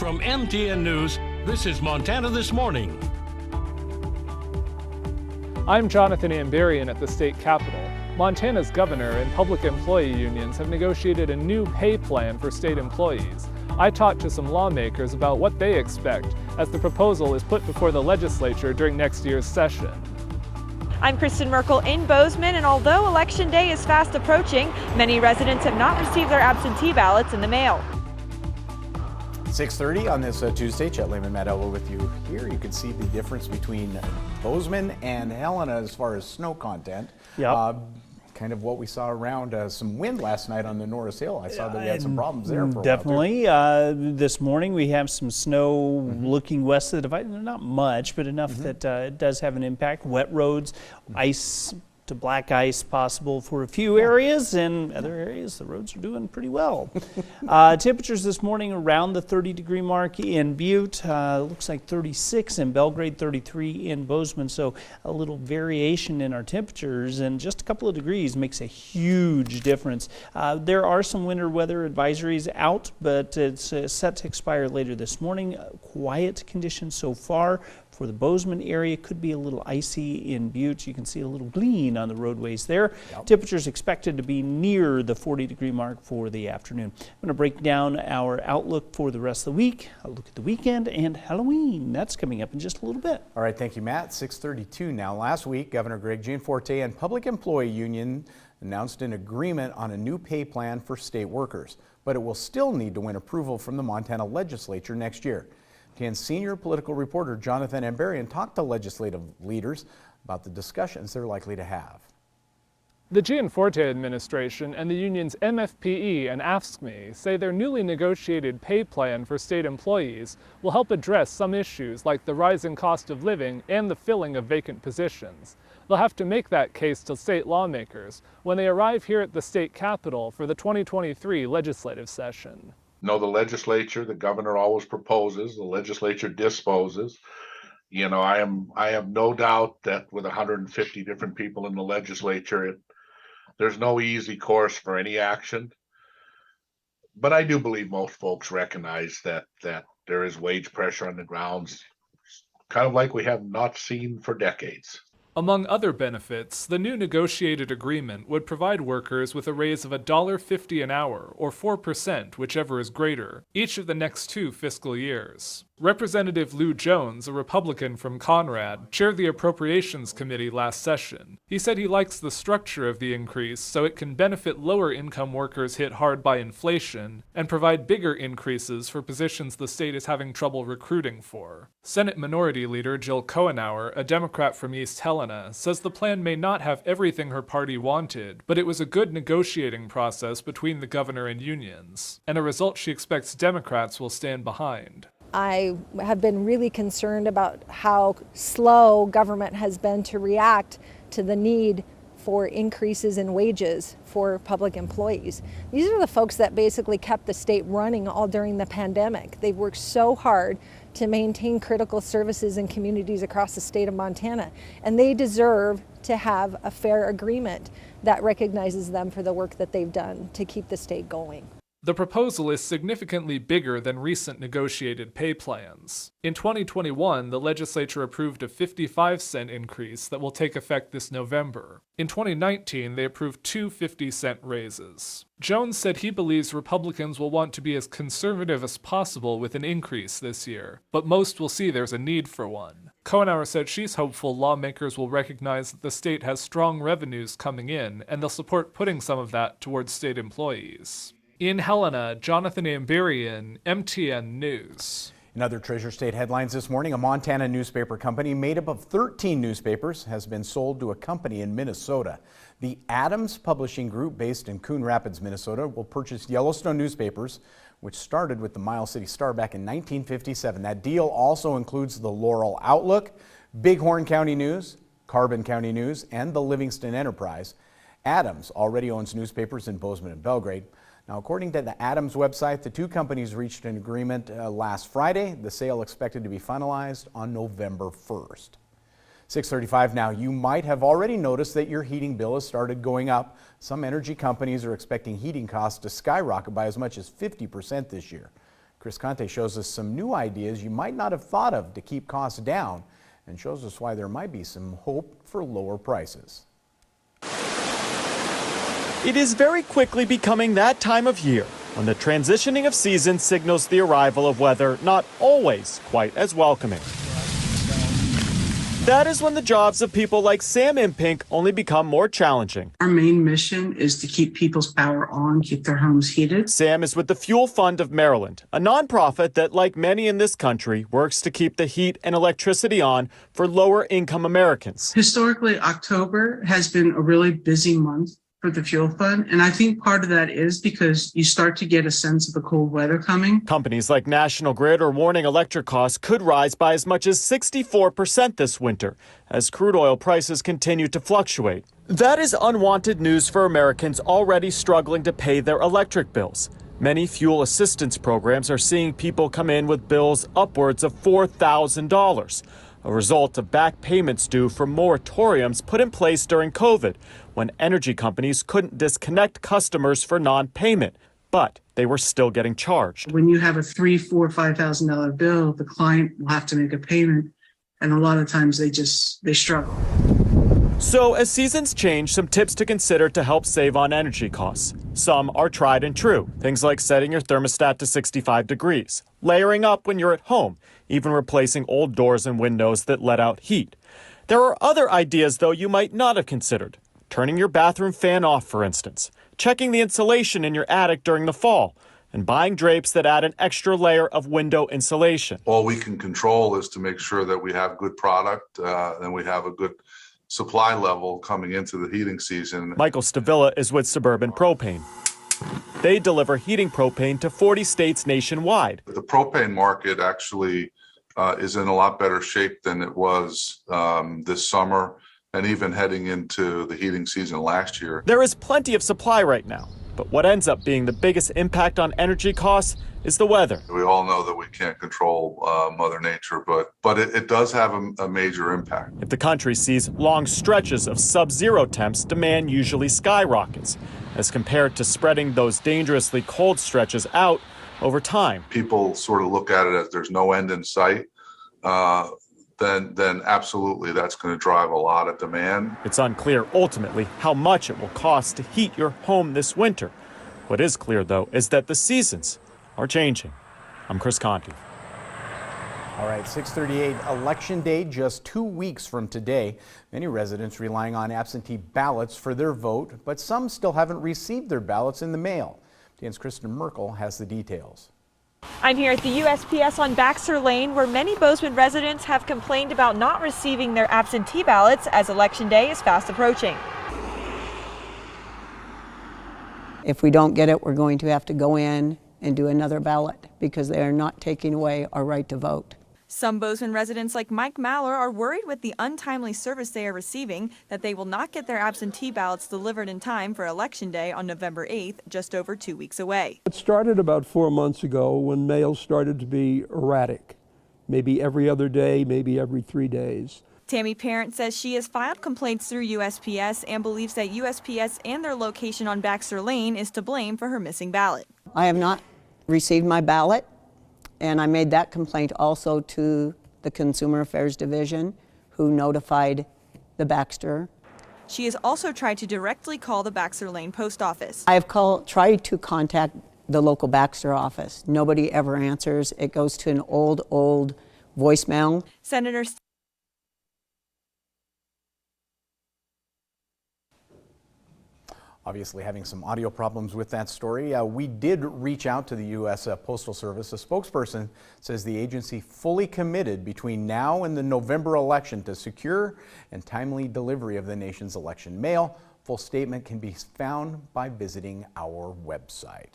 From MTN News, this is Montana This Morning. I'm Jonathan Amberian at the state capitol. Montana's governor and public employee unions have negotiated a new pay plan for state employees. I talked to some lawmakers about what they expect as the proposal is put before the legislature during next year's session. I'm Kristen Merkel in Bozeman, and although Election Day is fast approaching, many residents have not received their absentee ballots in the mail. 6:30 on this Tuesday. Chet Lehman, Matt Elwood with you here. You can see the difference between Bozeman and Helena as far as snow content. Yep. Kind of what we saw around some wind last night on the Norris Hill. I saw that we had some problems there for a Definitely. This morning we have some snow looking west of the divide. Not much, but enough that it does have an impact. Wet roads, ice to black ice possible for a few areas, and other areas the roads are doing pretty well. Temperatures this morning around the 30-degree mark in Butte. Looks like 36 in Belgrade, 33 in Bozeman, so a little variation in our temperatures, and just a couple of degrees makes a huge difference. There are some winter weather advisories out, but it's set to expire later this morning. Quiet conditions so far. For the Bozeman area, could be a little icy in Butte. You can see a little gleam on the roadways there. Yep. Temperatures expected to be near the 40-degree mark for the afternoon. I'm going to break down our outlook for the rest of the week. I'll look at the weekend and Halloween. That's coming up in just a little bit. All right, thank you, Matt. 6:32 now. Last week, Governor Greg Gianforte and Public Employee Union announced an agreement on a new pay plan for state workers, but it will still need to win approval from the Montana legislature next year. MTN's senior political reporter Jonathan Amberian talked to legislative leaders about the discussions they're likely to have. The Gianforte administration and the union's MFPE and AFSCME say their newly negotiated pay plan for state employees will help address some issues like the rising cost of living and the filling of vacant positions. They'll have to make that case to state lawmakers when they arrive here at the state capitol for the 2023 legislative session. No, the legislature, the governor always proposes, the legislature disposes. You know, I have no doubt that with 150 different people in the legislature, there's no easy course for any action. But I do believe most folks recognize that there is wage pressure on the grounds, kind of like we have not seen for decades. Among other benefits, the new negotiated agreement would provide workers with a raise of $1.50 an hour, or 4%, whichever is greater, each of the next 2 fiscal years. Representative Lou Jones, a Republican from Conrad, chaired the Appropriations Committee last session. He said he likes the structure of the increase so it can benefit lower-income workers hit hard by inflation and provide bigger increases for positions the state is having trouble recruiting for. Senate Minority Leader Jill Cohenauer, a Democrat from East Helena, says the plan may not have everything her party wanted, but it was a good negotiating process between the governor and unions, and a result she expects Democrats will stand behind. I have been really concerned about how slow government has been to react to the need for increases in wages for public employees. These are the folks that basically kept the state running all during the pandemic. They've worked so hard to maintain critical services in communities across the state of Montana, and they deserve to have a fair agreement that recognizes them for the work that they've done to keep the state going. The proposal is significantly bigger than recent negotiated pay plans. In 2021, the legislature approved a 55-cent increase that will take effect this November. In 2019, they approved 2 50-cent raises. Jones said he believes Republicans will want to be as conservative as possible with an increase this year, but most will see there's a need for one. Cohenauer said she's hopeful lawmakers will recognize that the state has strong revenues coming in, and they'll support putting some of that towards state employees. In Helena, Jonathan Amberian, MTN News. In other Treasure State headlines this morning, a Montana newspaper company made up of 13 newspapers has been sold to a company in Minnesota. The Adams Publishing Group, based in Coon Rapids, Minnesota, will purchase Yellowstone newspapers, which started with the Miles City Star back in 1957. That deal also includes the Laurel Outlook, Bighorn County News, Carbon County News, and the Livingston Enterprise. Adams already owns newspapers in Bozeman and Belgrade. Now, according to the Adams website, the two companies reached an agreement last Friday. The sale expected to be finalized on November 1st. 6:35 now. You might have already noticed that your heating bill has started going up. Some energy companies are expecting heating costs to skyrocket by as much as 50% this year. Chris Conte shows us some new ideas you might not have thought of to keep costs down and shows us why there might be some hope for lower prices. It is very quickly becoming that time of year when the transitioning of seasons signals the arrival of weather not always quite as welcoming. That is when the jobs of people like Sam Impink only become more challenging. Our main mission is to keep people's power on, keep their homes heated. Sam is with the Fuel Fund of Maryland, a nonprofit that, like many in this country, works to keep the heat and electricity on for lower income Americans. Historically, October has been a really busy month for the Fuel Fund, and I think part of that is because you start to get a sense of the cold weather coming. Companies like National Grid are warning electric costs could rise by as much as 64% this winter as crude oil prices continue to fluctuate. That is unwanted news for Americans already struggling to pay their electric bills. Many fuel assistance programs are seeing people come in with bills upwards of $4,000, a result of back payments due from moratoriums put in place during COVID, when energy companies couldn't disconnect customers for non-payment, but they were still getting charged. When you have a $3,000, $4,000, $5,000 bill, the client will have to make a payment, and a lot of times they struggle. So as seasons change, some tips to consider to help save on energy costs. Some are tried and true, things like setting your thermostat to 65 degrees, layering up when you're at home, even replacing old doors and windows that let out heat. There are other ideas, though, you might not have considered. Turning your bathroom fan off, for instance, checking the insulation in your attic during the fall, and buying drapes that add an extra layer of window insulation. All we can control is to make sure that we have good product and we have a good supply level coming into the heating season. Michael Stavilla is with Suburban Propane. They deliver heating propane to 40 states nationwide. The propane market actually is in a lot better shape than it was this summer and even heading into the heating season last year. There is plenty of supply right now, but what ends up being the biggest impact on energy costs is the weather. We all know that we can't control Mother Nature, but it does have a major impact. If the country sees long stretches of sub-zero temps, demand usually skyrockets, as compared to spreading those dangerously cold stretches out over time. People sort of look at it as there's no end in sight. Then absolutely that's going to drive a lot of demand. It's unclear ultimately how much it will cost to heat your home this winter. What is clear, though, is that the seasons are changing. I'm Chris Conte. All right, 6:38, Election Day, just 2 weeks from today. Many residents relying on absentee ballots for their vote, but some still haven't received their ballots in the mail. TN's Kristen Merkel has the details. I'm here at the USPS on Baxter Lane, where many Bozeman residents have complained about not receiving their absentee ballots as Election Day is fast approaching. If we don't get it, we're going to have to go in and do another ballot because they are not taking away our right to vote. Some Bozeman residents like Mike Maller are worried with the untimely service they are receiving that they will not get their absentee ballots delivered in time for Election Day on November 8th, just over 2 weeks away. It started about 4 months ago when mail started to be erratic, maybe every other day, maybe every 3 days. Tammy Parent says she has filed complaints through USPS and believes that USPS and their location on Baxter Lane is to blame for her missing ballot. I have not received my ballot, and I made that complaint also to the Consumer Affairs Division, who notified the Baxter. She has also tried to directly call the Baxter Lane post office. I have tried to contact the local Baxter office. Nobody ever answers. It goes to an old voicemail. Senator Obviously having some audio problems with that story. We did reach out to the U.S. Postal Service. A spokesperson says the agency fully committed between now and the November election to secure and timely delivery of the nation's election mail. Full statement can be found by visiting our website.